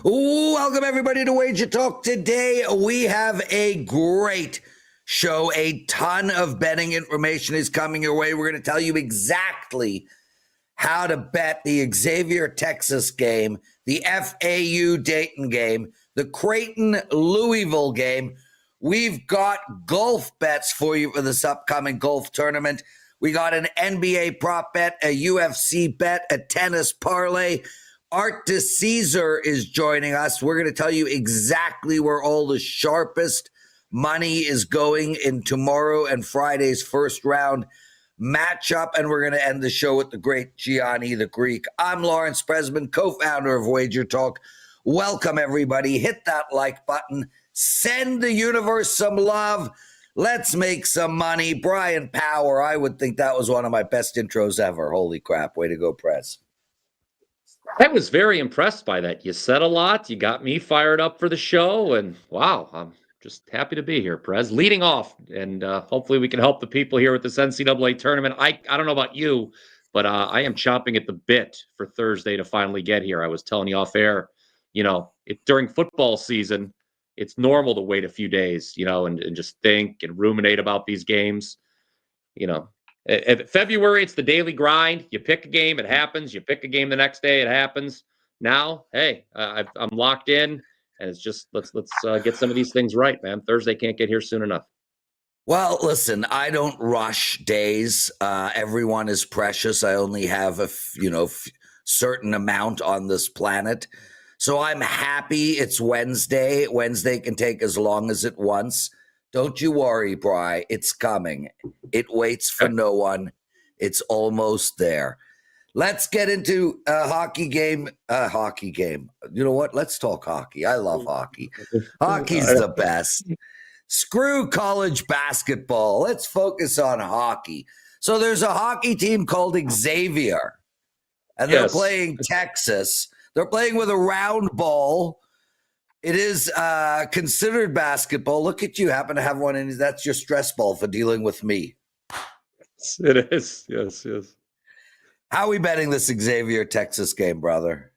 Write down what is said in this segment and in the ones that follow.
Welcome, everybody, to WagerTalk. Today, we have a great show. A ton of betting information is coming your way. We're going to tell you exactly how to bet the Xavier, Texas game, the FAU Dayton game, the Creighton Louisville game. We've got golf bets for you for this upcoming golf tournament. We got an NBA prop bet, a UFC bet, a tennis parlay. Art DiCesare is joining us. We're going to tell you exactly where all the sharpest money is going in tomorrow and Friday's first round matchup. And we're going to end the show with the great Gianni The Greek. I'm Lawrence Presman, co-founder of WagerTalk. Welcome, everybody. Hit that like button. Send the universe some love. Let's make some money. Bryan Power, I would think that was one of my best intros ever. Holy crap. Way to go, Prez. I was very impressed by that. You said a lot. You got me fired up for the show. And wow, I'm just happy to be here, Prez. Leading off, and hopefully we can help the people here with this NCAA tournament. I don't know about you, but I am chomping at the bit for Thursday to finally get here. I was telling you off air, during football season, it's normal to wait a few days, and just think and ruminate about these games. February, it's the daily grind. You pick a game, it happens. You pick a game the next day, it happens. Now, hey, I'm locked in, and it's just let's get some of these things right, man. Thursday can't get here soon enough. Well, listen, I don't rush days. Everyone is precious. I only have a certain amount on this planet. So I'm happy it's Wednesday. Wednesday can take as long as it wants. Don't you worry, Bri. It's coming. It waits for no one. It's almost there. Let's get into a hockey game. You know what? Let's talk hockey. I love hockey. Hockey's the best. Screw college basketball. Let's focus on hockey. So there's a hockey team called Xavier, and they're playing Texas. They're playing with a round ball. It is considered basketball. Look at you, happen to have one in. That's your stress ball for dealing with me. It is. Yes. How are we betting this Xavier Texas game, brother?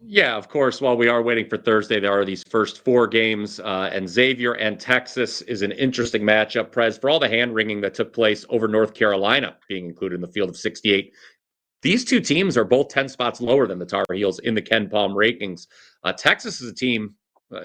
Yeah, of course. While we are waiting for Thursday, there are these first four games, and Xavier and Texas is an interesting matchup, Prez, for all the hand-wringing that took place over North Carolina being included in the field of 68. These two teams are both 10 spots lower than the Tar Heels in the Ken Palm rankings. Texas is a team,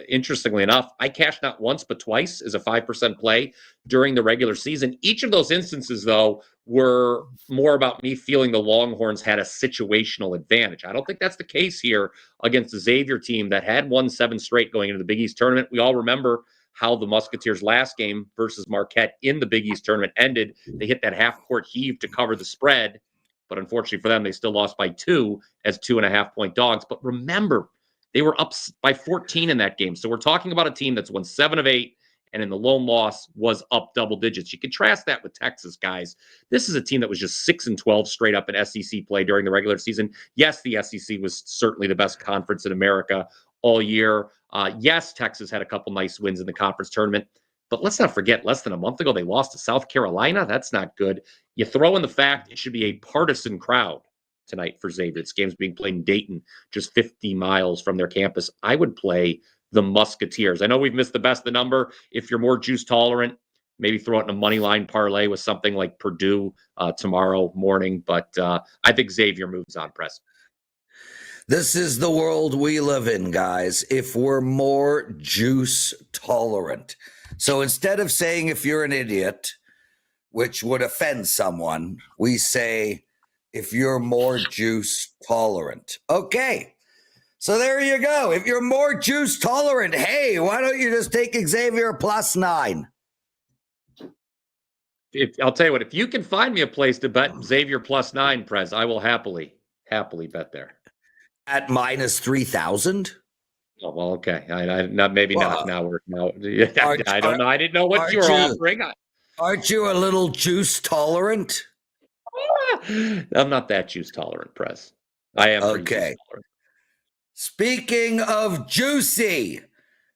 interestingly enough, I cashed not once but twice as a 5% play during the regular season. Each of those instances, though, were more about me feeling the Longhorns had a situational advantage. I don't think that's the case here against the Xavier team that had won 7 straight going into the Big East tournament. We all remember how the Musketeers' last game versus Marquette in the Big East tournament ended. They hit that half-court heave to cover the spread, but unfortunately for them, they still lost by 2 as 2.5-point dogs. But remember, they were up by 14 in that game. So we're talking about a team that's won 7 of 8, and in the lone loss was up double digits. You contrast that with Texas, guys. This is a team that was just 6-12 straight up in SEC play during the regular season. Yes, the SEC was certainly the best conference in America all year. Yes, Texas had a couple nice wins in the conference tournament. But let's not forget, less than a month ago, they lost to South Carolina. That's not good. You throw in the fact it should be a partisan crowd tonight for Xavier. This game's being played in Dayton, just 50 miles from their campus. I would play the Musketeers. I know we've missed the best of the number. If you're more juice tolerant, maybe throw it in a money line parlay with something like Purdue tomorrow morning. But I think Xavier moves on, Press. This is the world we live in, guys. If we're more juice tolerant. So instead of saying if you're an idiot, which would offend someone, we say if you're more juice tolerant. Okay. So there you go. If you're more juice tolerant, hey, why don't you just take Xavier +9? I'll tell you what, if you can find me a place to bet Xavier +9, Prez, I will happily bet there. At -3,000? Oh, well, okay. Not now. I don't know. I didn't know what you were offering. Aren't you a little juice tolerant? I'm not that juice tolerant, Prez. I am. Okay. Speaking of juicy,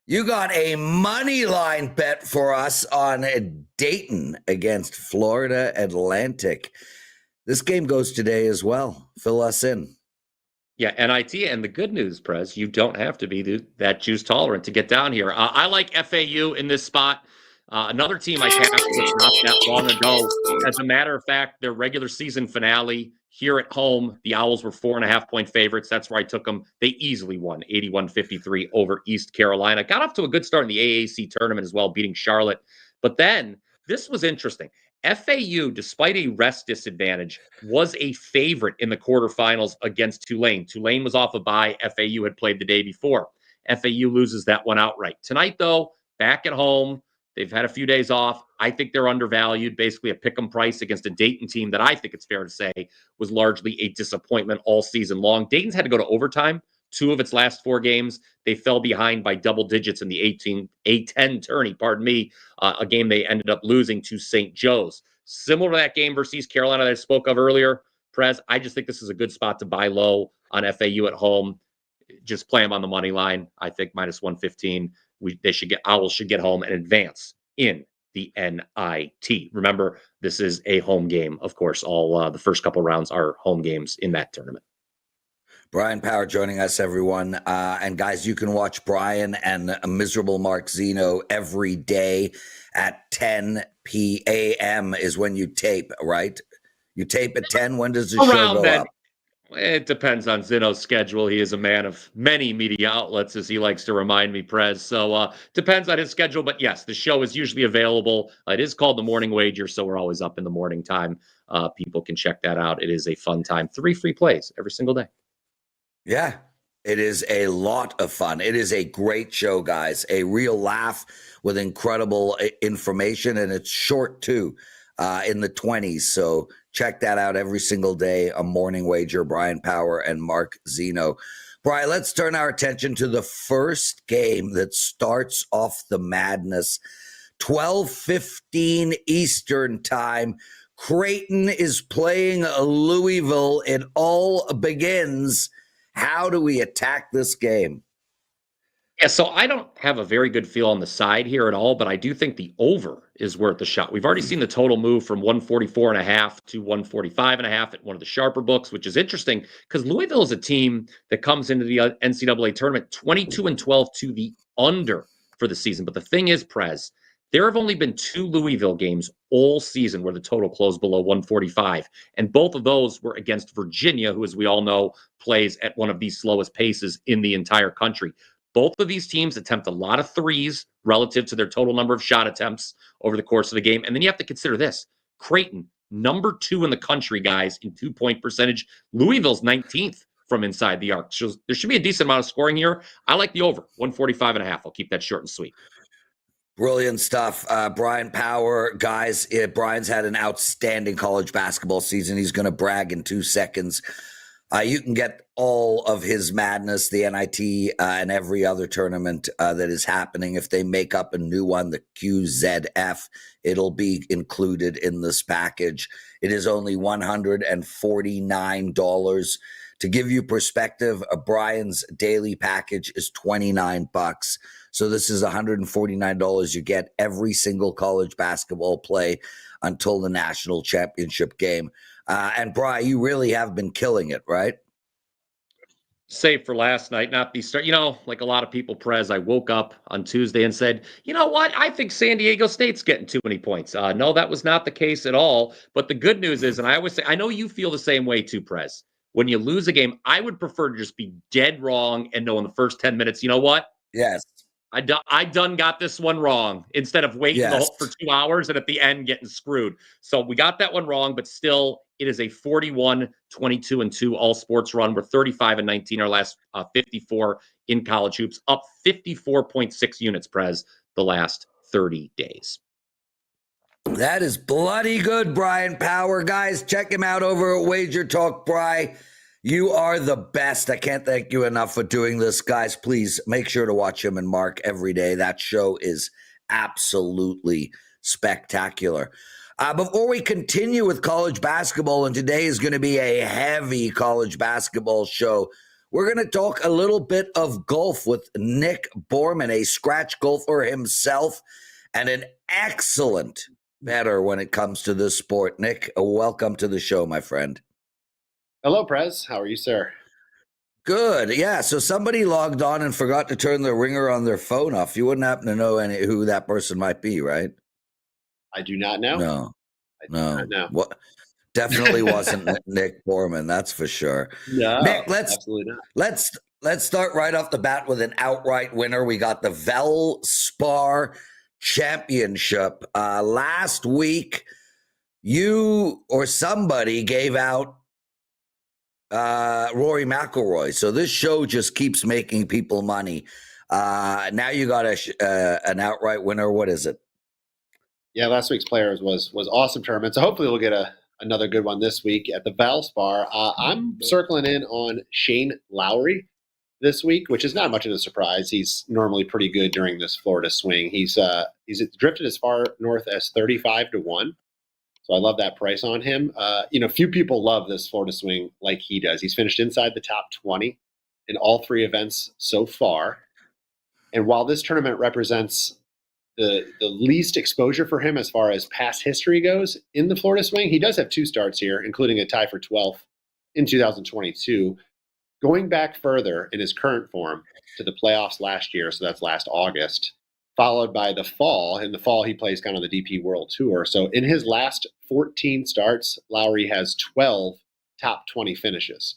you got a money line bet for us on Dayton against Florida Atlantic. This game goes today as well. Fill us in. Yeah, NIT. And the good news, Prez, you don't have to be that juice tolerant to get down here. I like FAU in this spot. Another team I cashed with not that long ago. As a matter of fact, their regular season finale here at home, the Owls were 4.5-point favorites. That's where I took them. They easily won 81-53 over East Carolina. Got off to a good start in the AAC tournament as well, beating Charlotte. But then this was interesting. FAU, despite a rest disadvantage, was a favorite in the quarterfinals against Tulane. Tulane was off a bye. FAU had played the day before. FAU loses that one outright. Tonight, though, back at home, they've had a few days off. I think they're undervalued, basically a pick 'em price against a Dayton team that I think it's fair to say was largely a disappointment all season long. Dayton's had to go to overtime. 2 of its last 4 games, they fell behind by double digits in the A10 tourney, pardon me, a game they ended up losing to St. Joe's. Similar to that game versus Carolina that I spoke of earlier, Prez, I just think this is a good spot to buy low on FAU at home. Just play them on the money line. I think minus 115. Owls should get home and advance in the NIT. Remember, this is a home game, of course. All the first couple rounds are home games in that tournament. Bryan Power joining us, everyone. And guys, you can watch Bryan and miserable Mark Zeno every day at 10 p.m. is when you tape, right? You tape at 10. When does the show go up? It depends on Zeno's schedule. He is a man of many media outlets, as he likes to remind me, Prez. So depends on his schedule. But yes, the show is usually available. It is called The Morning Wager, so we're always up in the morning time. People can check that out. It is a fun time. 3 free plays every single day. Yeah, it is a lot of fun. It is a great show, guys. A real laugh with incredible information, and it's short too, in the 20s. So check that out every single day. A Morning Wager, Bryan Power and Mark Zeno. Bryan, let's turn our attention to the first game that starts off the madness. 12:15 Eastern time. Creighton is playing Louisville. It all begins. How do we attack this game? Yeah, so I don't have a very good feel on the side here at all, but I do think the over is worth the shot. We've already seen the total move from 144.5 to 145.5 at one of the sharper books, which is interesting because Louisville is a team that comes into the NCAA tournament 22-12 to the under for the season. But the thing is, Prez, there have only been 2 Louisville games all season where the total closed below 145. And both of those were against Virginia, who, as we all know, plays at one of the slowest paces in the entire country. Both of these teams attempt a lot of threes relative to their total number of shot attempts over the course of the game. And then you have to consider this. Creighton, number 2 in the country, guys, in 2-point percentage. Louisville's 19th from inside the arc. So there should be a decent amount of scoring here. I like the over, 145.5. I'll keep that short and sweet. Brilliant stuff. Bryan Power, guys, Bryan's had an outstanding college basketball season. He's going to brag in 2 seconds. You can get all of his madness, the NIT, and every other tournament that is happening. If they make up a new one, the QZF, it'll be included in this package. It is only $149. To give you perspective, Bryan's daily package is $29. So this is $149. You get every single college basketball play until the national championship game. And Bryan, you really have been killing it, right? Save for last night, not the start. Like a lot of people, Prez, I woke up on Tuesday and said, you know what? I think San Diego State's getting too many points. No, that was not the case at all. But the good news is, and I always say, I know you feel the same way too, Prez. When you lose a game, I would prefer to just be dead wrong and know in the first 10 minutes, you know what? Yes. I done got this one wrong instead of waiting for 2 hours and at the end getting screwed. So we got that one wrong, but still it is a 41-22-2 all sports run. We're 35-19 our last 54 in college hoops, up 54.6 units, Prez, the last 30 days. That is bloody good, Bryan Power. Guys, check him out over at WagerTalk. Bryan, you are the best. I can't thank you enough for doing this. Guys, please make sure to watch him and Mark every day. That show is absolutely spectacular. Before we continue with college basketball, and today is going to be a heavy college basketball show, we're going to talk a little bit of golf with Nick Borrman, a scratch golfer himself and an excellent bettor when it comes to this sport. Nick, welcome to the show, my friend. Hello, Prez. How are you, sir? Good. Yeah. So somebody logged on and forgot to turn the ringer on their phone off. You wouldn't happen to know who that person might be, right? I do not know. No. I do No. not know. What? Definitely wasn't Nick Borrman, that's for sure. No, Nick, absolutely not. let's start right off the bat with an outright winner. We got the Valspar Championship. Last week, you or somebody gave out Rory McIlroy. So this show just keeps making people money. Now you got an outright winner. What is it? Yeah, last week's Players was awesome tournament. So hopefully we'll get another good one this week at the Valspar. I'm circling in on Shane Lowry this week, which is not much of a surprise. He's normally pretty good during this Florida swing. He's drifted as far north as 35-1. So I love that price on him. Few people love this Florida swing like he does. He's finished inside the top 20 in all 3 events so far. And while this tournament represents the least exposure for him as far as past history goes in the Florida swing, he does have 2 starts here, including a tie for 12th in 2022. Going back further in his current form to the playoffs last year, so that's last August, followed by the fall. In the fall, he plays kind of the DP World Tour. So in his last 14 starts, Lowry has 12 top 20 finishes.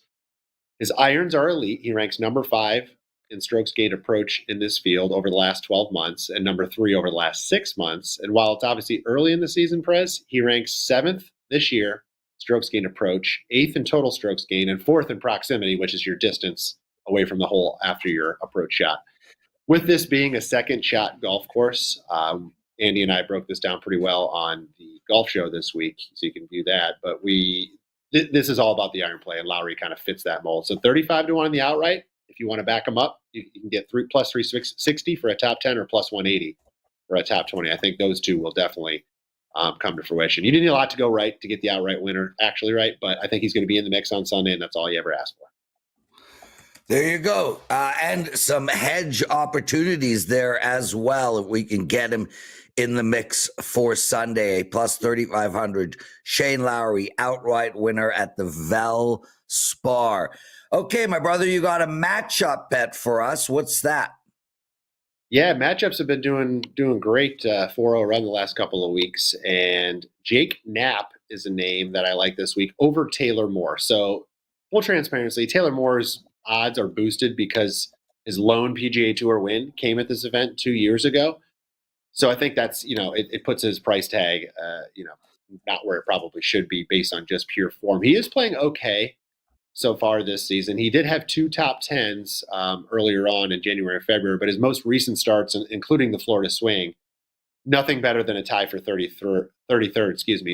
His irons are elite. He ranks number 5 in strokes gained approach in this field over the last 12 months and number 3 over the last 6 months. And while it's obviously early in the season, Prez, he ranks 7th this year, strokes gained approach, 8th in total strokes gained, and 4th in proximity, which is your distance away from the hole after your approach shot. With this being a second shot golf course, Andy and I broke this down pretty well on the golf show this week, so you can view that. But this is all about the iron play, and Lowry kind of fits that mold. So 35-1 on the outright. If you want to back him up, you can get plus 360 for a top 10 or plus 180 for a top 20. I think those two will definitely come to fruition. You need a lot to go right to get the outright winner actually right, but I think he's going to be in the mix on Sunday, and that's all you ever ask for. There you go. And some hedge opportunities there as well. If we can get him in the mix for Sunday, plus 3,500. Shane Lowry, outright winner at the Valspar. Okay, my brother, you got a matchup bet for us. What's that? Yeah, matchups have been doing great 4-0 run the last couple of weeks. And Jake Knapp is a name that I like this week over Taylor Moore. So full transparency, Taylor Moore's odds are boosted because his lone PGA Tour win came at this event 2 years ago. So I think that's, it puts his price tag, not where it probably should be based on just pure form. He is playing okay so far this season. He did have 2 top 10s earlier on in January and February, but his most recent starts, including the Florida swing, nothing better than a tie for 33rd,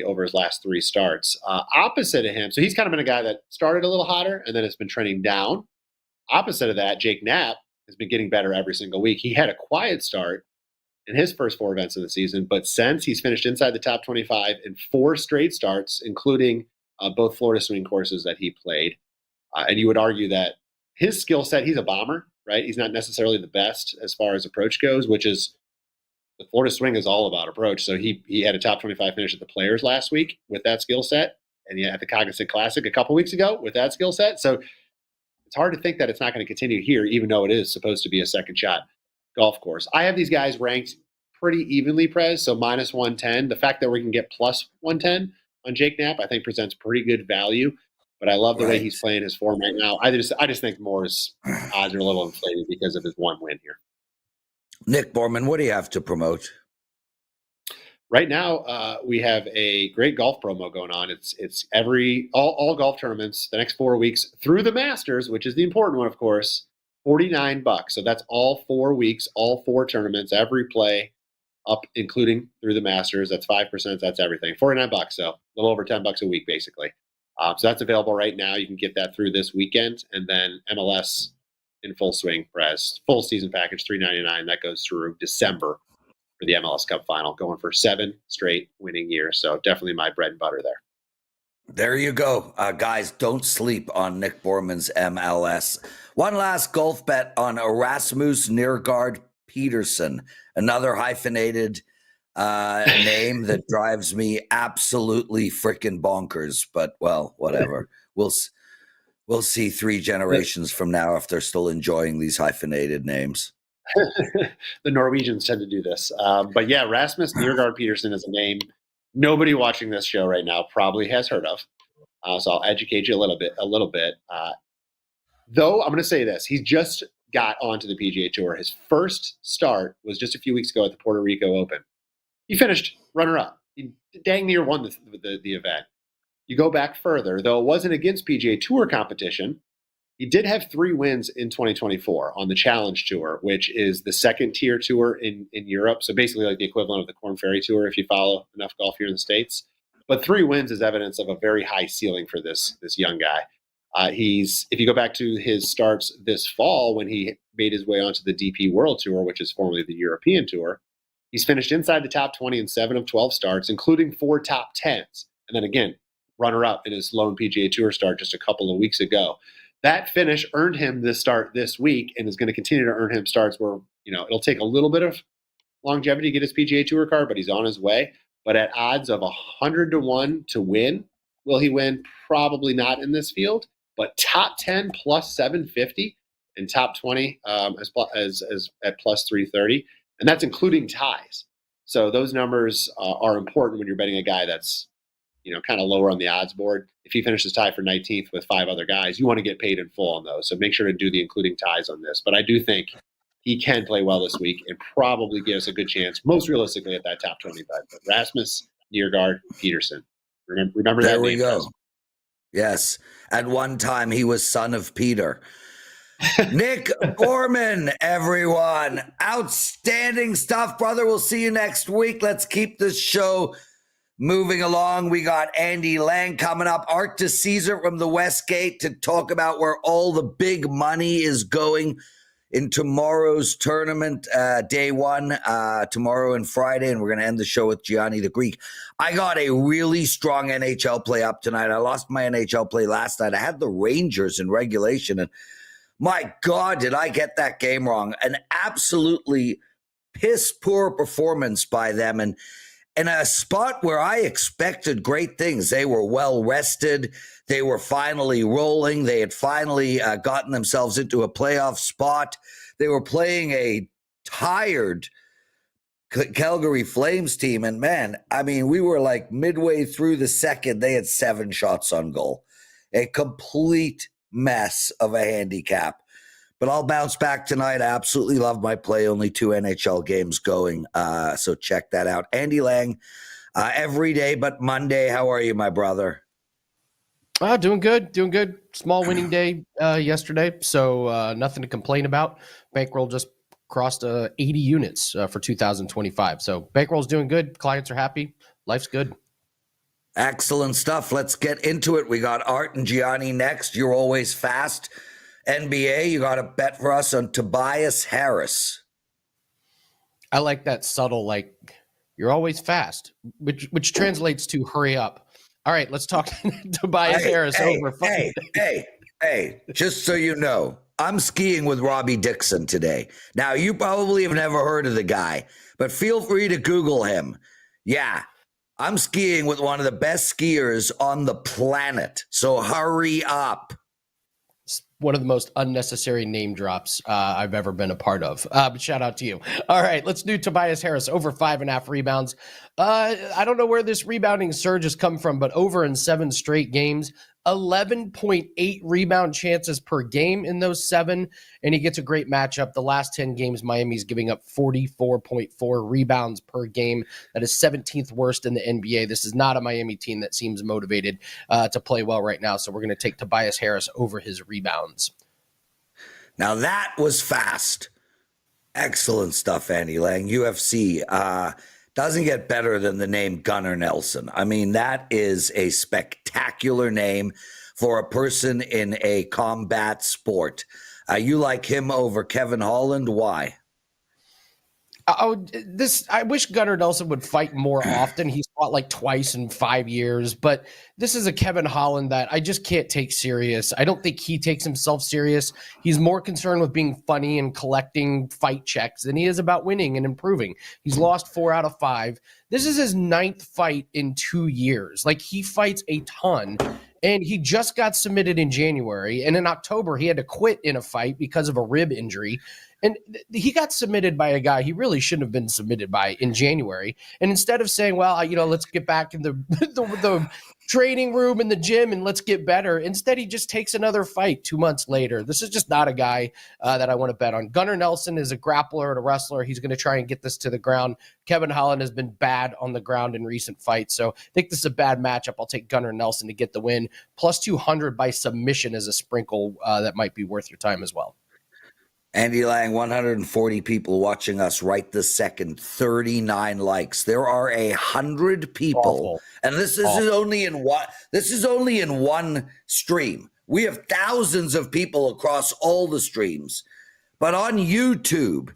over his last 3 starts. Opposite of him, so he's kind of been a guy that started a little hotter and then it's been trending down. Opposite of that, Jake Knapp has been getting better every single week. He had a quiet start in his first 4 events of the season, but since he's finished inside the top 25 in 4 straight starts, including both Florida swing courses that he played. And you would argue that his skill set, he's a bomber, right? He's not necessarily the best as far as approach goes, which is the Florida swing is all about approach. So he had a top 25 finish at the Players last week with that skill set, and he had the Cognizant Classic a couple weeks ago with that skill set. So it's hard to think that it's not going to continue here, even though it is supposed to be a second shot golf course. I have these guys ranked pretty evenly, Prez, so minus 110. The fact that we can get plus 110 on Jake Knapp, I think presents pretty good value. But I love the way he's playing his form right now. I just think Moore's odds are a little inflated because of his one win here. Nick Borrman, what do you have to promote? Right now, we have a great golf promo going on. It's all golf tournaments the next 4 weeks through the Masters, which is the important one, of course. $49. So that's all 4 weeks, all 4 tournaments, every play up, including through the Masters. That's 5%. That's everything. $49. So a little over $10 a week, basically. So that's available right now. You can get that through this weekend, and then MLS in full swing, Prez, full season package, $399. That goes through December for the MLS Cup final, going for 7 straight winning years. So definitely my bread and butter there. There you go. Guys, don't sleep on Nick Borman's MLS. One last golf bet on Erasmus Nergard Peterson, another hyphenated name that drives me absolutely freaking bonkers, but well, whatever. We'll see 3 generations from now if they're still enjoying these hyphenated names. The Norwegians tend to do this. But yeah, Rasmus Niergaard Peterson is a name nobody watching this show right now probably has heard of. So I'll educate you a little bit. Though I'm going to say this, he's just got onto the PGA Tour. His first start was just a few weeks ago at the Puerto Rico Open. He finished runner-up. He dang near won the event. You go back further, though it wasn't against PGA Tour competition, he did have 3 wins in 2024 on the Challenge Tour, which is the second-tier tour in Europe. So basically like the equivalent of the Korn Ferry Tour if you follow enough golf here in the States. But 3 wins is evidence of a very high ceiling for this young guy. If you go back to his starts this fall when he made his way onto the DP World Tour, which is formerly the European Tour, he's finished inside the top 20 in 7 of 12 starts, including 4 top 10s. And then again, runner-up in his lone PGA Tour start just a couple of weeks ago. That finish earned him this start this week and is going to continue to earn him starts where, it'll take a little bit of longevity to get his PGA Tour card, but he's on his way. But at odds of 100-1 to win, will he win? Probably not in this field. But top 10 plus 750 and top 20 as at plus 330, and that's including ties. So those numbers are important when you're betting a guy that's kind of lower on the odds board. If he finishes tied for 19th with 5 other guys, you want to get paid in full on those. So make sure to do the including ties on this. But I do think he can play well this week and probably give us a good chance, most realistically, at that top 25. But Rasmus Niergaard Peterson. Remember that There we name, go. Chris. Yes. At one time, he was son of Peter. Nick Borrman, everyone. Outstanding stuff, brother. We'll see you next week. Let's keep this show moving along. We got Andy Lang coming up, Art DiCesare from the Westgate to talk about where all the big money is going in tomorrow's tournament, day 1, tomorrow and Friday, and we're going to end the show with Gianni The Greek. I got a really strong NHL play up tonight. I lost my NHL play last night. I had the Rangers in regulation, and my God, did I get that game wrong. An absolutely piss-poor performance by them, and in a spot where I expected great things. They were well rested. They were finally rolling. They had finally gotten themselves into a playoff spot. They were playing a tired Calgary Flames team. And man, I mean, we were like midway through the second, they had 7 shots on goal. A complete mess of a handicap. But I'll bounce back tonight. I absolutely love my play. Only 2 NHL games going. So check that out. Andy Lang, every day but Monday. How are you, my brother? Doing good. Small winning day yesterday, so nothing to complain about. Bankroll just crossed 80 units for 2025. So Bankroll's doing good. Clients are happy. Life's good. Excellent stuff. Let's get into it. We got Art and Gianni next. You're always fast. NBA, you got a bet for us on Tobias Harris. I like that subtle, like, you're always fast, which translates to hurry up. All right, let's talk Tobias Harris over. Hey, just so you know, I'm skiing with Robbie Dixon today. Now, you probably have never heard of the guy, but feel free to Google him. Yeah, I'm skiing with one of the best skiers on the planet, so hurry up. One of the most unnecessary name drops I've ever been a part of. But shout out to you. All right, let's do Tobias Harris over 5.5 rebounds. I don't know where this rebounding surge has come from, but over in 7 straight games, 11.8 rebound chances per game in those 7, and he gets a great matchup. The last 10 games, Miami's giving up 44.4 rebounds per game. That is 17th worst in the NBA. This is not a Miami team that seems motivated to play well right now, so we're going to take Tobias Harris over his rebounds. Now that was fast. Excellent stuff, Andy Lang. UFC doesn't get better than the name Gunnar Nelson. I mean, that is a spectacular name for a person in a combat sport. You like him over Kevin Holland? Why? I wish Gunnar Nelson would fight more often. He's fought like twice in 5 years, but this is a Kevin Holland that I just can't take serious. I don't think he takes himself serious. He's more concerned with being funny and collecting fight checks than he is about winning and improving. He's lost 4 out of 5. This is his 9th fight in 2 years. Like, he fights a ton. And he just got submitted in January. And in October, he had to quit in a fight because of a rib injury. And he got submitted by a guy he really shouldn't have been submitted by in January. And instead of saying, well, let's get back in the training room in the gym and let's get better, instead he just takes another fight 2 months later. This is just not a guy that I want to bet on. Gunnar Nelson is a grappler and a wrestler. He's going to try and get this to the ground. Kevin Holland has been bad on the ground in recent fights, so I think this is a bad matchup. I'll take Gunnar Nelson to get the win. Plus 200 by submission as a sprinkle that might be worth your time as well. Andy Lang, 140 people watching us right this second, 39 likes. There are 100 people, Awful. and this is only in one stream. We have thousands of people across all the streams. But on YouTube,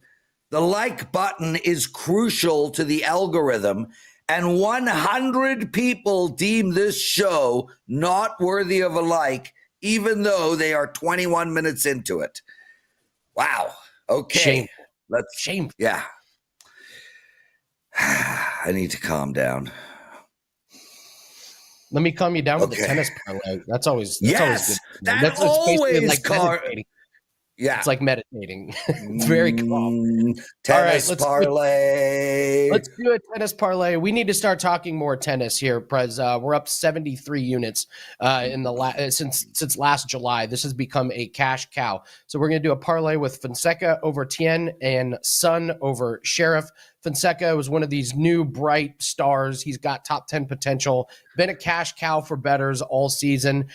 the like button is crucial to the algorithm, and 100 people deem this show not worthy of a like, even though they are 21 minutes into it. Wow. Okay. Shame. Yeah. I need to calm down. Let me calm you down with the tennis parlay. That's always Yes. always good. That basically always meditating. Yeah. It's like meditating. It's very calm. Tennis let's parlay. Let's do a tennis parlay. We need to start talking more tennis here, Prez. We're up 73 units since last July. This has become a cash cow. So we're going to do a parlay with Fonseca over Tien and Sun over Sheriff. Fonseca was one of these new bright stars. He's got top 10 potential. Been a cash cow for bettors all season.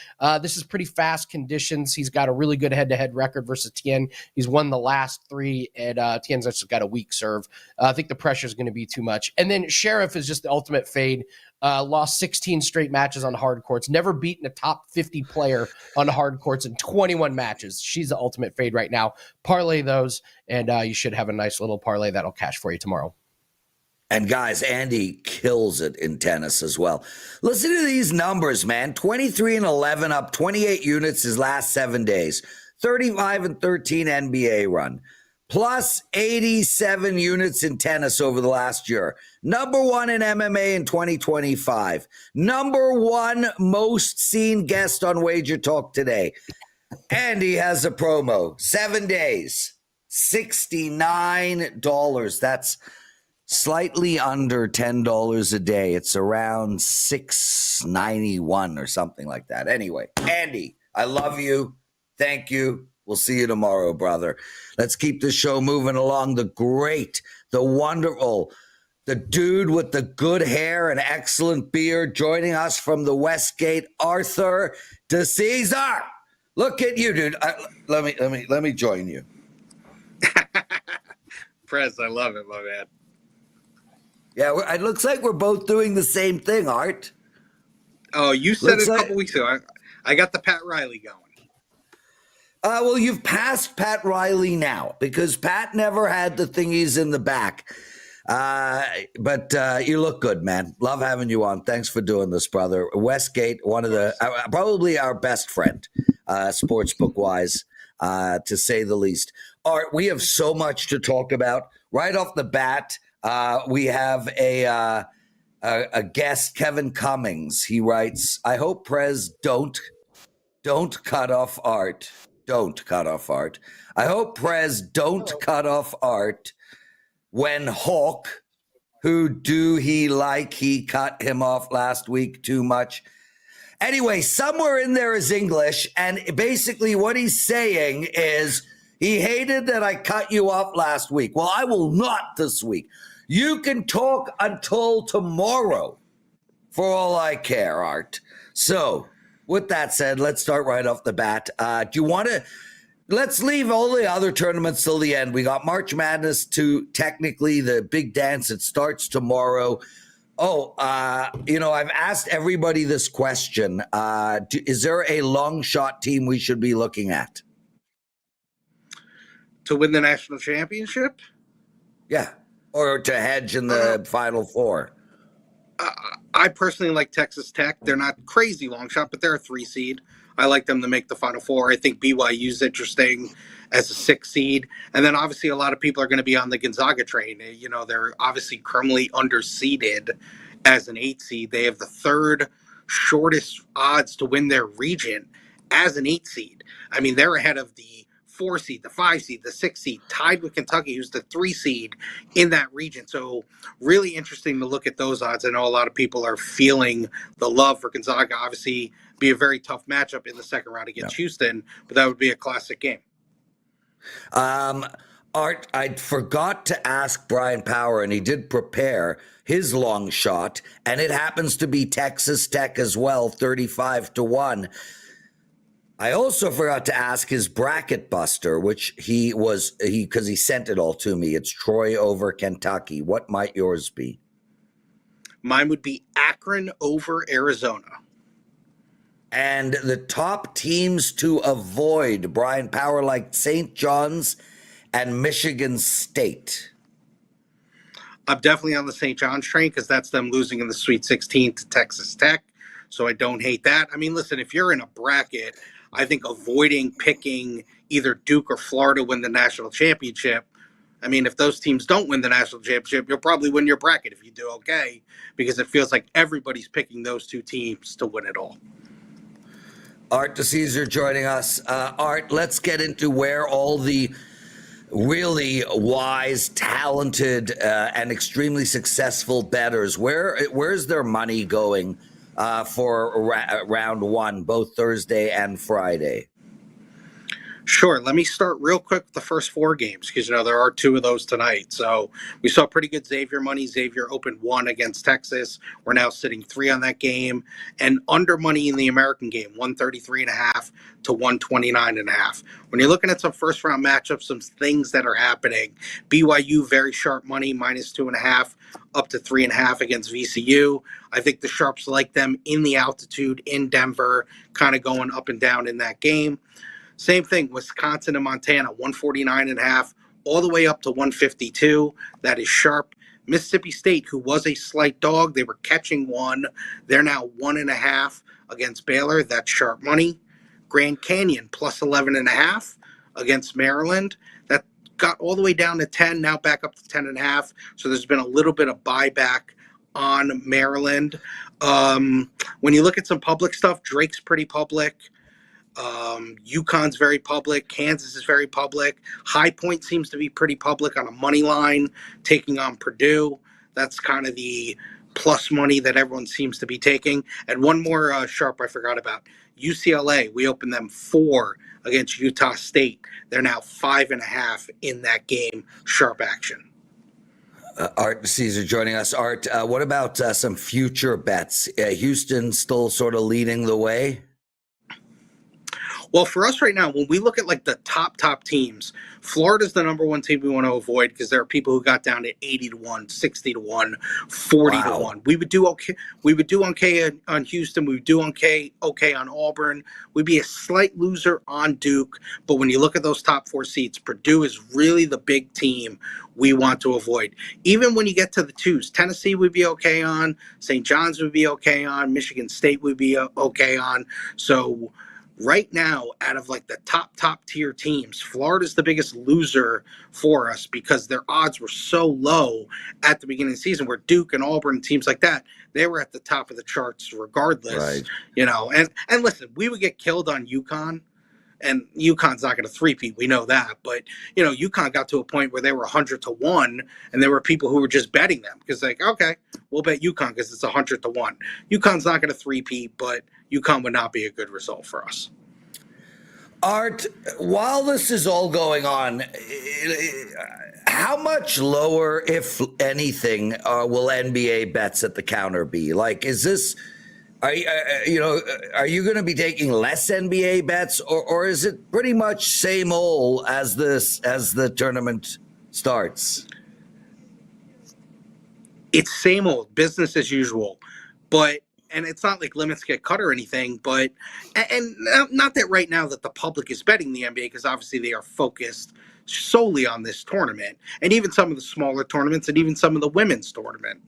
This is pretty fast conditions. He's got a really good head-to-head record versus Tien. He's won the last three, and Tien's just got a weak serve. I think the pressure is going to be too much. And then Sheriff is just the ultimate fade. Lost 16 straight matches on hard courts. Never beaten a top 50 player on hard courts in 21 matches. She's the ultimate fade right now. Parlay those, and you should have a nice little parlay that'll cash for you tomorrow. And guys, Andy kills it in tennis as well. Listen to these numbers, man. 23-11, up 28 units his last 7 days. 35-13 NBA run. Plus 87 units in tennis over the last year. Number one in MMA in 2025. Number one most seen guest on WagerTalk Today. Andy has a promo. 7 days. $69. That's slightly under $10 a day. It's around $6.91 or something like that. Anyway, Andy, I love you. Thank you. We'll see you tomorrow, brother. Let's keep the show moving along. The great, the wonderful, the dude with the good hair and excellent beard joining us from the Westgate, Art DiCesare. Look at you, dude. Let me join you. Prez, I love it, my man. Yeah, it looks like we're both doing the same thing, Art. Oh, you said it a couple weeks ago. I got the Pat Riley going. Well, you've passed Pat Riley now because Pat never had the thingies in the back. But you look good, man. Love having you on. Thanks for doing this, brother. Westgate, one of the probably our best friend, sportsbook-wise, to say the least. Art, we have so much to talk about. Right off the bat, we have a guest, Kevin Cummings. He writes, I hope Prez don't cut off Art. Don't cut off Art. I hope Prez don't cut off Art when Hawk, who do he like, he cut him off last week too much. Anyway, somewhere in there is English, and basically what he's saying is he hated that I cut you off last week. Well, I will not this week. You can talk until tomorrow for all I care, Art. So, with that said, let's start right off the bat. Do you want to – let's leave all the other tournaments till the end. We got March Madness to technically the big dance. It starts tomorrow. Oh, I've asked everybody this question. Is there a long shot team we should be looking at? To win the national championship? Yeah, or to hedge in the Final Four. I personally like Texas Tech. They're not crazy long shot, but they're a 3 seed. I like them to make the Final Four. I think BYU's interesting as a 6 seed. And then obviously a lot of people are going to be on the Gonzaga train. You know, they're obviously criminally underseeded as an 8 seed. They have the third shortest odds to win their region as an 8 seed. I mean, they're ahead of the 4 seed, the 5 seed, the 6 seed, tied with Kentucky, who's the 3 seed in that region. So really interesting to look at those odds. I know a lot of people are feeling the love for Gonzaga. Obviously, be a very tough matchup in the second round against Houston, but that would be a classic game. Art, I forgot to ask Bryan Power, and he did prepare his long shot, and it happens to be Texas Tech as well, 35-1. I also forgot to ask his bracket buster, which because he sent it all to me. It's Troy over Kentucky. What might yours be? Mine would be Akron over Arizona. And the top teams to avoid, Bryan Power liked St. John's and Michigan State. I'm definitely on the St. John's train because that's them losing in the Sweet 16 to Texas Tech. So I don't hate that. I mean, listen, if you're in a bracket, I think avoiding picking either Duke or Florida win the national championship. I mean, if those teams don't win the national championship, you'll probably win your bracket if you do okay, because it feels like everybody's picking those two teams to win it all. Art DiCesare joining us. Art, let's get into where all the really wise, talented, and extremely successful bettors, where's their money going for round one, both Thursday and Friday? Sure. Let me start real quick with the first 4 games because, there are 2 of those tonight. So we saw pretty good Xavier money. Xavier opened 1 against Texas. We're now sitting 3 on that game. And under money in the American game, 133.5 to 129.5. When you're looking at some first round matchups, some things that are happening, BYU, very sharp money, minus 2.5 up to 3.5 against VCU. I think the Sharps like them in the altitude in Denver, kind of going up and down in that game. Same thing, Wisconsin and Montana, 149.5 all the way up to 152. That is sharp. Mississippi State, who was a slight dog, they were catching 1. They're now 1.5 against Baylor. That's sharp money. Grand Canyon, plus 11.5 against Maryland. That got all the way down to 10, now back up to 10.5. So there's been a little bit of buyback on Maryland. When you look at some public stuff, Drake's pretty public. UConn's very public. Kansas is very public. High Point seems to be pretty public on a money line, taking on Purdue. That's kind of the plus money that everyone seems to be taking. And one more sharp I forgot about. UCLA, we opened them 4 against Utah State. They're now 5.5 in that game. Sharp action. Art DiCesare joining us. Art, what about some future bets? Houston still sort of leading the way? Well, for us right now, when we look at like the top teams, Florida's the number 1 team we want to avoid because there are people who got down to 80-1, 60-1, 40-1. We would do okay. We would do okay on Houston. We would do okay on Auburn. We'd be a slight loser on Duke. But when you look at those top 4 seeds, Purdue is really the big team we want to avoid. Even when you get to the 2s, Tennessee would be okay on, St. John's would be okay on, Michigan State would be okay on. So right now, out of like the top tier teams, Florida's the biggest loser for us because their odds were so low at the beginning of the season, where Duke and Auburn, teams like that, they were at the top of the charts regardless. Right. And listen, we would get killed on UConn, and UConn's not going to three-peat. We know that. But, UConn got to a point where they were 100-1, and there were people who were just betting them because, okay, we'll bet UConn because it's 100-1. UConn's not going to three-peat, but UConn would not be a good result for us. Art, while this is all going on, how much lower, if anything, will NBA bets at the counter be? Like, is this... Are you going to be taking less NBA bets, or is it pretty much same old as the tournament starts? It's same old, business as usual, and it's not like limits get cut or anything, but and not that right now that the public is betting the NBA, because obviously they are focused solely on this tournament, and even some of the smaller tournaments, and even some of the women's tournament,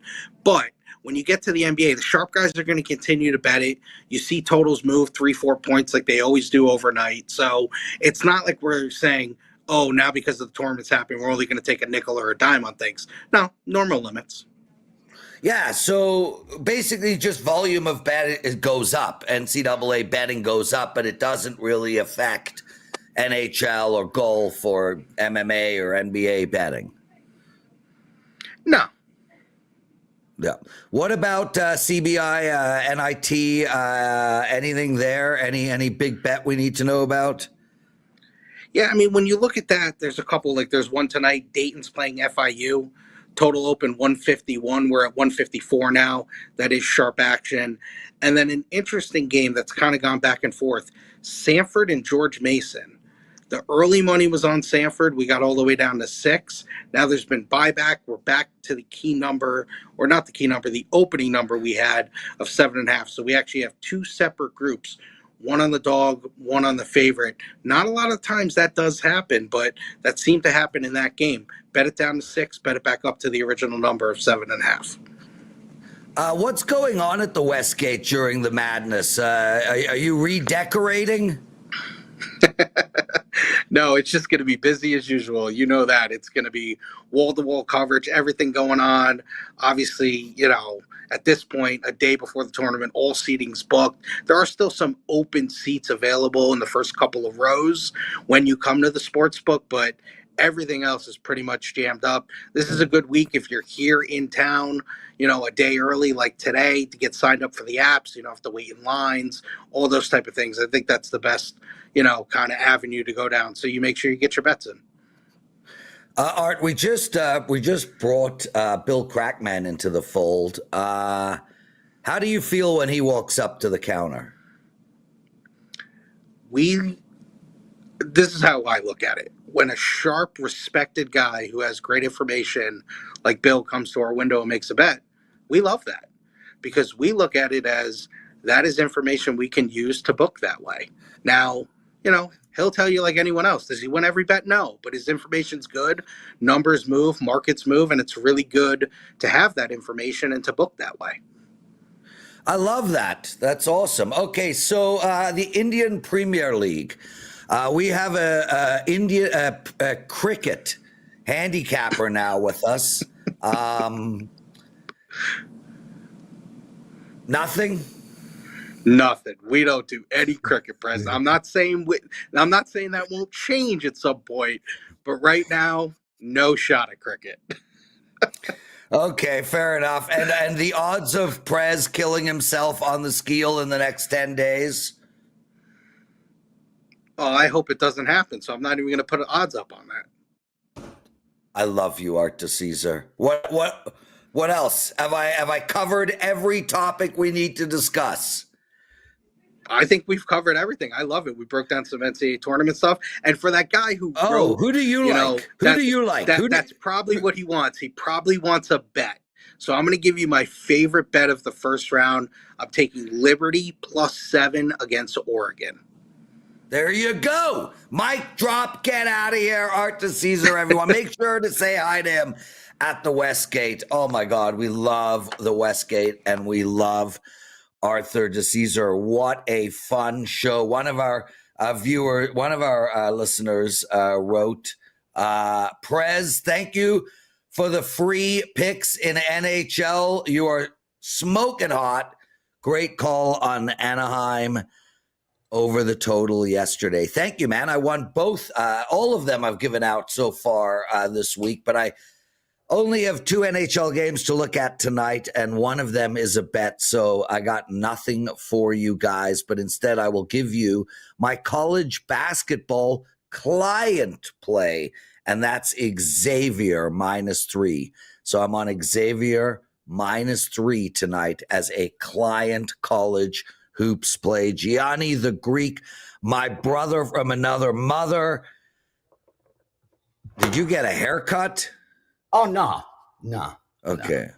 but when you get to the NBA, the sharp guys are going to continue to bet it. You see totals move 3-4 points like they always do overnight. So it's not like we're saying, oh, now because the tournament's happening, we're only going to take a nickel or a dime on things. No, normal limits. Yeah, so basically just volume of bet it goes up. NCAA betting goes up, but it doesn't really affect NHL or golf or MMA or NBA betting. No. Yeah. What about CBI, NIT? Anything there? Any big bet we need to know about? Yeah, I mean, when you look at that, there's a couple. Like, there's one tonight. Dayton's playing FIU. Total open 151. We're at 154 now. That is sharp action. And then an interesting game that's kind of gone back and forth. Sanford and George Mason. The early money was on Sanford. We got all the way down to 6. Now there's been buyback. We're back to the key number, or not the key number, the opening number we had of 7.5. So we actually have 2 separate groups. One on the dog, one on the favorite. Not a lot of times that does happen, but that seemed to happen in that game. Bet it down to 6, bet it back up to the original number of 7.5. What's going on at the Westgate during the madness? Are you redecorating? No, it's just going to be busy as usual. You know that. It's going to be wall-to-wall coverage, everything going on. Obviously, at this point, a day before the tournament, all seating's booked. There are still some open seats available in the first couple of rows when you come to the sports book, but everything else is pretty much jammed up. This is a good week if you're here in town, a day early like today to get signed up for the apps. You don't have to wait in lines, all those type of things. I think that's the best, kind of avenue to go down. So you make sure you get your bets in. Art, we just brought Bill Crackman into the fold. How do you feel when he walks up to the counter? This is how I look at it. When a sharp, respected guy who has great information like Bill comes to our window and makes a bet, we love that because we look at it as that is information we can use to book that way. Now, he'll tell you like anyone else. Does he win every bet? No, but his information's good. Numbers move, markets move, and it's really good to have that information and to book that way. I love that. That's awesome. Okay, so the Indian Premier League. We have a cricket handicapper now with us. Nothing. Nothing. We don't do any cricket, Prez. I'm not saying that won't change at some point, but right now, no shot at cricket. Okay, fair enough. And the odds of Prez killing himself on the skeel in the next 10 days? Oh, I hope it doesn't happen, so I'm not even going to put odds up on that. I love you, Art DiCesare. What else? Have I covered every topic we need to discuss? I think we've covered everything. I love it. We broke down some NCAA tournament stuff. And for that guy who wrote, who do you like? Who do you like? That's probably what he wants. He probably wants a bet. So I'm going to give you my favorite bet of the first round. I'm taking Liberty +7 against Oregon. There you go. Mic drop. Get out of here. Art DiCesare, everyone. Make sure to say hi to him at the Westgate. Oh, my God. We love the Westgate, and we love Arthur DiCesare. What a fun show. One of our listeners wrote, Prez, thank you for the free picks in NHL. You are smoking hot. Great call on Anaheim over the total yesterday. Thank you, man. I won both. All of them I've given out so far this week, but I only have 2 NHL games to look at tonight, and one of them is a bet, so I got nothing for you guys, but instead I will give you my college basketball client play, and that's Xavier -3. So I'm on Xavier -3 tonight as a client college hoops play. Gianni The Greek, my brother from another mother. Did you get a haircut? Oh, no. Okay.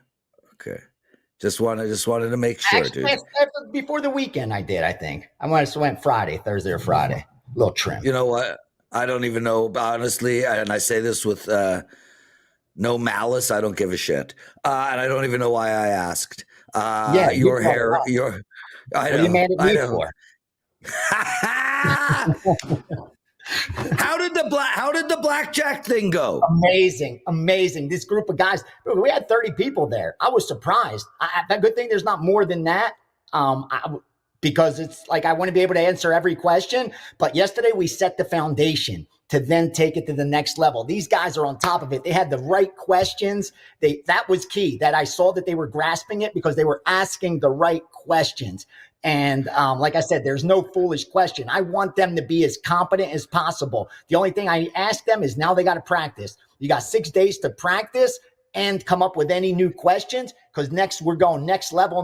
Just wanted to make sure, Actually, dude. before the weekend, I did. I think I went Thursday or Friday. A little trim. You know what? I don't even know, honestly, and I say this with no malice. I don't give a shit, and I don't even know why I asked. Your hair, What are you mad at me for? How did the blackjack thing go? Amazing. This group of guys, we had 30 people there. I was surprised. That good thing there's not more than that. Because it's like I want to be able to answer every question. But yesterday we set the foundation to then take it to the next level. These guys are on top of it. They had the right questions. That was key, that I saw that they were grasping it because they were asking the right questions. And like I said, there's no foolish question. I want them to be as competent as possible. The only thing I ask them is now they got to practice. You got 6 days to practice and come up with any new questions, because next we're going next level.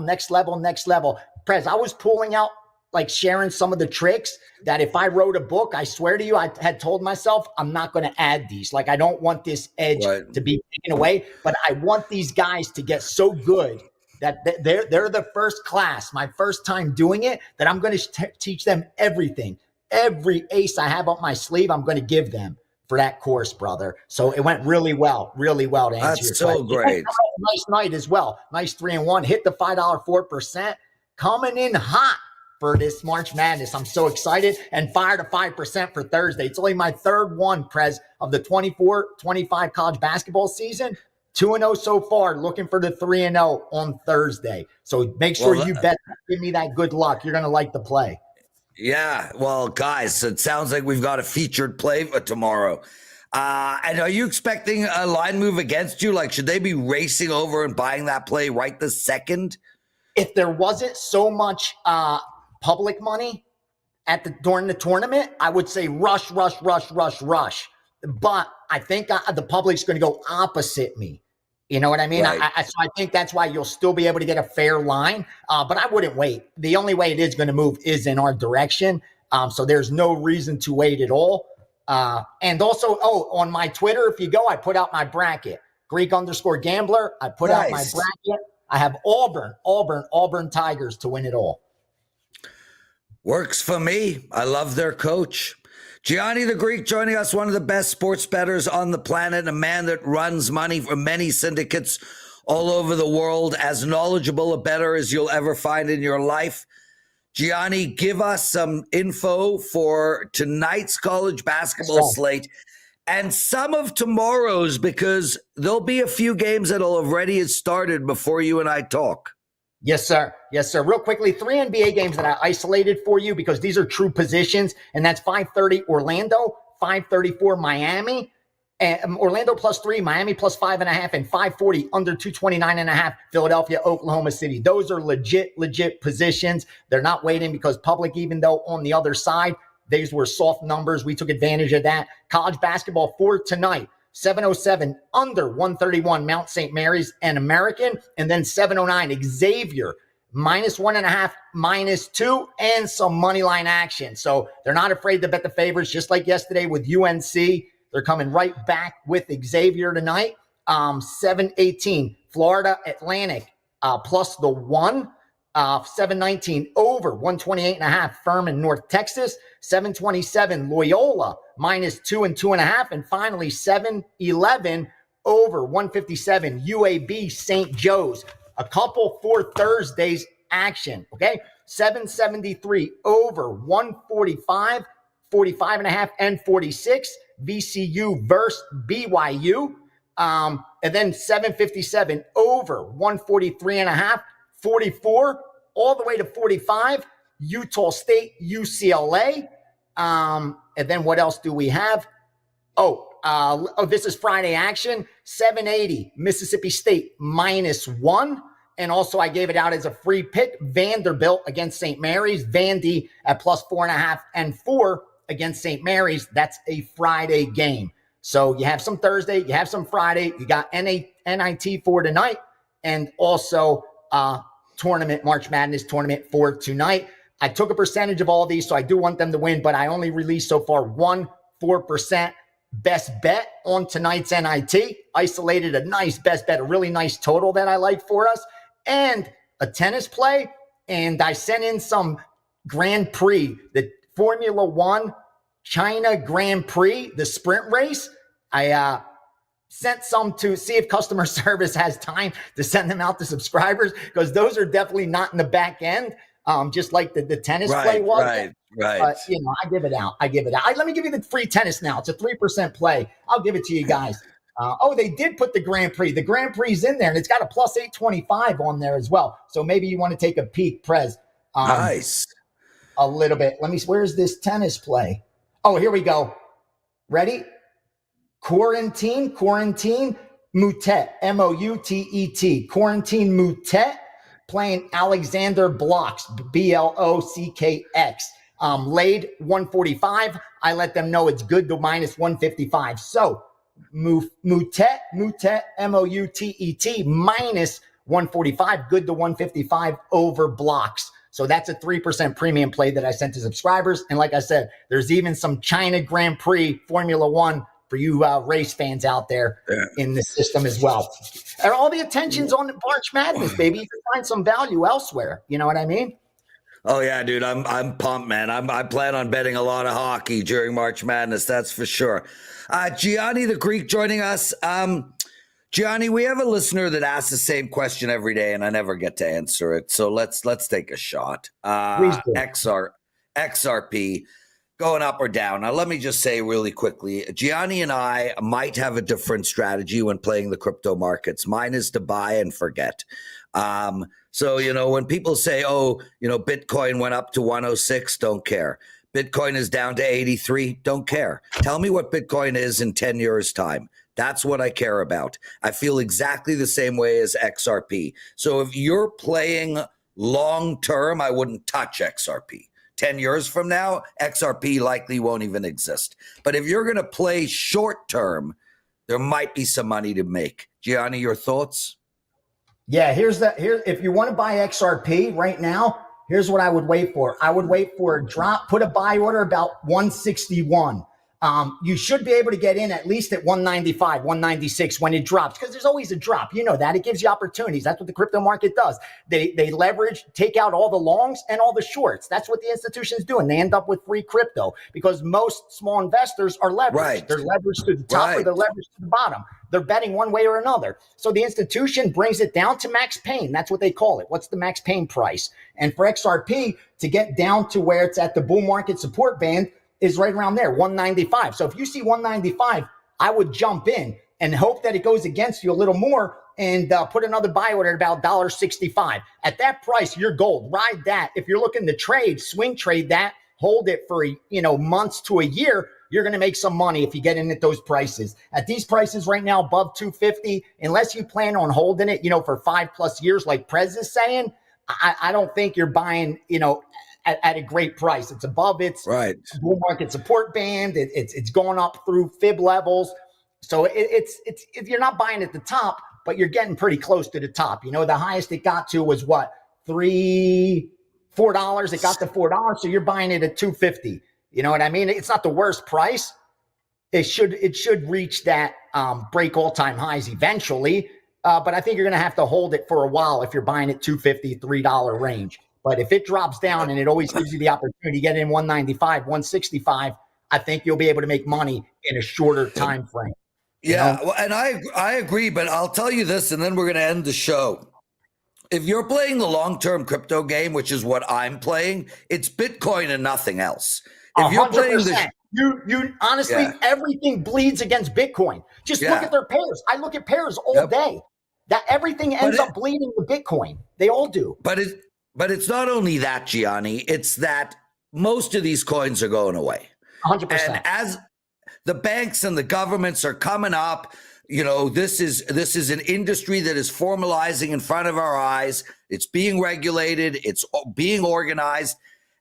Prez, I was pulling out, like sharing some of the tricks that if I wrote a book, I swear to you, I had told myself, I'm not going to add these. Like, I don't want this edge to be taken away, but I want these guys to get so good that they're the first class, my first time doing it, that I'm going to teach them everything. Every ace I have up my sleeve, I'm going to give them for that course, brother. So it went really well to answer your question. That's so great. Nice night as well. Nice 3-1. Hit the $5 4%. Coming in hot for this March Madness. I'm so excited, and fire to 5% for Thursday. It's only my third one, Prez, of the 24-25 college basketball season. 2-0 so far, looking for the 3-0 on Thursday. So make sure you bet. Give me that good luck. You're going to like the play. Yeah, well, guys, it sounds like we've got a featured play for tomorrow. And are you expecting a line move against you? Like, should they be racing over and buying that play right this second? If there wasn't so much public money during the tournament, I would say rush. But I think the public's going to go opposite me. You know what I mean? Right. So I think that's why you'll still be able to get a fair line. But I wouldn't wait. The only way it is going to move is in our direction. So there's no reason to wait at all. And also, on my Twitter, if you go, I put out my bracket. Greek_gambler. I put out my bracket. I have Auburn Tigers to win it all. Works for me. I love their coach. Gianni The Greek joining us, one of the best sports bettors on the planet, a man that runs money for many syndicates all over the world, as knowledgeable a bettor as you'll ever find in your life. Gianni, give us some info for tonight's college basketball slate and some of tomorrow's, because there'll be a few games that'll already have started before you and I talk. Yes, sir. Real quickly, 3 NBA games that I isolated for you because these are true positions, and that's 5:30 Orlando, 5:34 Miami, and Orlando +3, Miami +5.5, and 5:40 under 229.5 Philadelphia, Oklahoma City. Those are legit positions. They're not waiting because public, even though on the other side, these were soft numbers. We took advantage of that. College basketball for tonight. 7:07 under 131 Mount St. Mary's and American, and then 7:09 Xavier -1.5, -2, and some money line action. So they're not afraid to bet the favorites, just like yesterday with UNC. They're coming right back with Xavier tonight. 7:18 Florida Atlantic +1. 7:19 over 128.5 Furman North Texas. 7:27 Loyola -2 and 2.5, and finally 7:11 over 157 UAB St. Joe's. A couple for Thursday's action. Okay, 7:73 over 145, 45.5, and 46 VCU versus BYU. And then 7:57 over 143.5. 44 all the way to 45, Utah State, UCLA. And then what else do we have? This is Friday action. 7:80 Mississippi State -1. And also I gave it out as a free pick. Vanderbilt against St. Mary's. Vandy at +4.5 and 4 against St. Mary's. That's a Friday game. So you have some Thursday, you have some Friday. You got NIT for tonight, and also tournament, March Madness tournament for tonight. I took a percentage of all of these, so I do want them to win, but I only released so far 4% best bet on tonight's NIT. Isolated a nice best bet, a really nice total that I like for us, and a tennis play. And I sent in some Grand Prix, the Formula One China Grand Prix, the sprint race. I sent some to see if customer service has time to send them out to subscribers, because those are definitely not in the back end, just like the tennis play was. Right. Right. But, I give it out. Let me give you the free tennis now. It's a 3% play. I'll give it to you guys. They did put the Grand Prix. The Grand Prix is in there, and it's got a plus 825 on there as well. So maybe you want to take a peek, Prez. Nice. A little bit. Where's this tennis play? Oh, here we go. Ready? Quarantine, Moutet, Moutet, Quarantine Moutet, playing Alexander Blocks, Blockx. Laid 145. I let them know it's good to minus 155. So Moutet, Moutet, minus 145, good to 155 over Blocks. So that's a 3% premium play that I sent to subscribers. And like I said, there's even some China Grand Prix Formula One for you race fans out there in the system as well. And all the attention's on the March Madness, baby. You can find some value elsewhere. You know what I mean? Oh yeah, dude, I'm pumped, man. I plan on betting a lot of hockey during March Madness, that's for sure. Gianni The Greek joining us. Gianni, we have a listener that asks the same question every day, and I never get to answer it. So let's take a shot. XRP going up or down. Now, let me just say really quickly, Gianni and I might have a different strategy when playing the crypto markets. Mine is to buy and forget. So, when people say, Bitcoin went up to 106, don't care. Bitcoin is down to 83, don't care. Tell me what Bitcoin is in 10 years' time. That's what I care about. I feel exactly the same way as XRP. So if you're playing long-term, I wouldn't touch XRP. 10 years from now, XRP likely won't even exist. But if you're going to play short-term, there might be some money to make. Gianni, your thoughts? Yeah, if you want to buy XRP right now, here's what I would wait for. I would wait for a drop, put a buy order about 161. You should be able to get in at least at 195, 196 when it drops, because there's always a drop. You know that. It gives you opportunities. That's what the crypto market does. They leverage, take out all the longs and all the shorts. That's what the institution's doing. They end up with free crypto because most small investors are leveraged. Right. They're leveraged to the top or they're leveraged to the bottom. They're betting one way or another. So the institution brings it down to max pain. That's what they call it. What's the max pain price? And for XRP to get down to where it's at the bull market support band is right around there, 195. So if you see 195, I would jump in and hope that it goes against you a little more and put another buy order at about $1.65. At that price, you're gold. Ride that. If you're looking to trade, swing trade that, hold it for months to a year, you're going to make some money if you get in at those prices. At these prices right now, above 250, unless you plan on holding it, for 5+ years, like Prez is saying, I don't think you're buying, at a great price. It's above its bull market support band. It's going up through fib levels. So it's you're not buying at the top, but you're getting pretty close to the top. The highest it got to was what? $4. It got to $4. So you're buying it at 250. You know what I mean? It's not the worst price. It should reach that break all-time highs eventually. But I think you're going to have to hold it for a while if you're buying at $250, $3 range. But if it drops down, and it always gives you the opportunity to get in 195, 165, I think you'll be able to make money in a shorter time frame. Yeah, well, and I agree, but I'll tell you this, and then we're going to end the show. If you're playing the long-term crypto game, which is what I'm playing, it's Bitcoin and nothing else. If you're 100%. playing you honestly, everything bleeds against Bitcoin. Just look at their pairs. I look at pairs all day. That everything ends up bleeding to Bitcoin. They all do. But it's not only that, Gianni. It's that most of these coins are going away. 100%. And as the banks and the governments are coming up, this is an industry that is formalizing in front of our eyes. It's being regulated. It's being organized.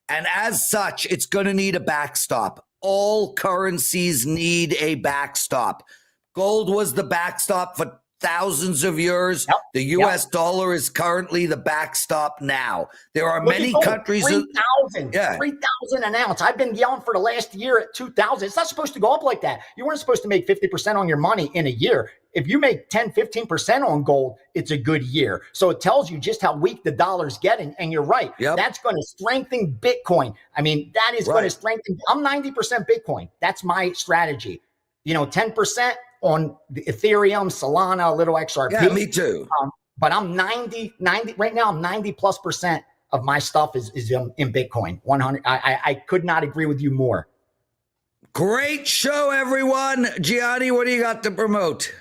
And as such, it's going to need a backstop. All currencies need a backstop. Gold was the backstop for thousands of years. The U.S. dollar is currently the backstop now. There are many countries. 3,000 an ounce. I've been yelling for the last year at 2,000. It's not supposed to go up like that. You weren't supposed to make 50% on your money in a year. If you make 10, 15% on gold, it's a good year. So it tells you just how weak the dollar's getting. And you're right. That's going to strengthen Bitcoin. I mean, that is going to strengthen. I'm 90% Bitcoin. That's my strategy. 10% on the Ethereum, Solana, a little XRP. Yeah, me too. But I'm 90 right now. I'm 90+% of my stuff is in Bitcoin. 100. I could not agree with you more. Great show, everyone. Gianni, what do you got to promote?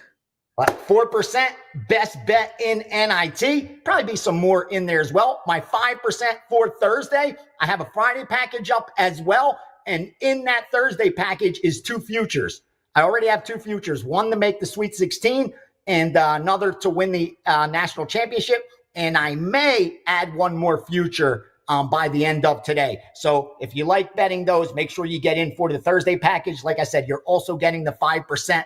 4% best bet in NIT. Probably be some more in there as well. My 5% for Thursday. I have a Friday package up as well. And in that Thursday package is 2 futures. I already have 2 futures, one to make the Sweet 16 and another to win the national championship. And I may add one more future by the end of today. So if you like betting those, make sure you get in for the Thursday package. Like I said, you're also getting the 5%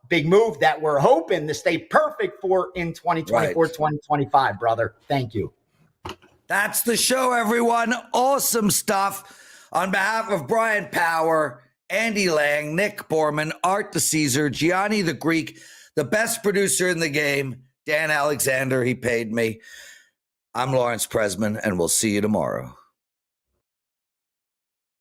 big move that we're hoping to stay perfect for in 2024, 2025, brother. Thank you. That's the show, everyone. Awesome stuff. On behalf of Bryan Power, Andy Lang, Nick Borrman, Art DiCesare, Gianni The Greek, the best producer in the game, Dan Alexander, he paid me. I'm Lawrence Presman, and we'll see you tomorrow.